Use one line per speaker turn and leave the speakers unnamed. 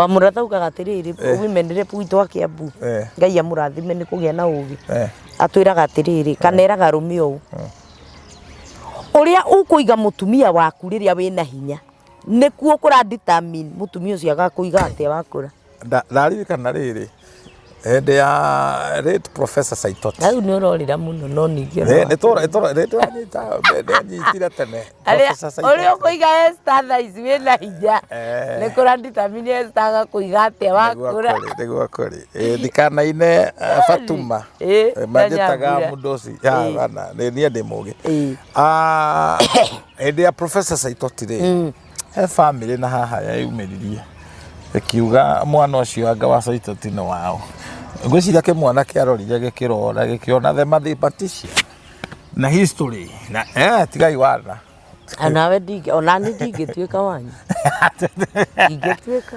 Wamũratha ugaga atĩrĩrĩ women rep witũ wa Kiambu Ngai amũrathime nĩ kũgĩa na ũgĩ atwĩraga atĩrĩrĩ kana eraga rũme ũũ ũrĩa ũkũiga mũtumia waku rĩrĩa wĩna hinya nĩkuo kũra determine mũtumia ũcio agakũiga atĩa wakũra
ndaririkana rĩrĩ hĩndĩ ya late Professor Saitoti
rĩu nĩ ũrorĩra mũno no ningĩ
nyitire tene
ũrĩa ũkũiga Esther thaa ici wĩna hinya nĩ kũra determine Esther agakũiga atĩa wakũra
nĩguo kũrĩ ndikanaine Fatuma manjĩtaga mũndoci nĩ niĩ ndĩ mũgĩ hĩndĩ ya Professor Saitoti rĩ he family na haha yayumĩririe ĩkiuga mwana ũcio anga wa Saitoti nĩ wao ngwĩciria kĩmwana kĩarorire gĩkĩrora gĩkĩona the mathematician na history na tigai wana
nawe onani ndingĩtuĩka wanyu ingĩtuĩka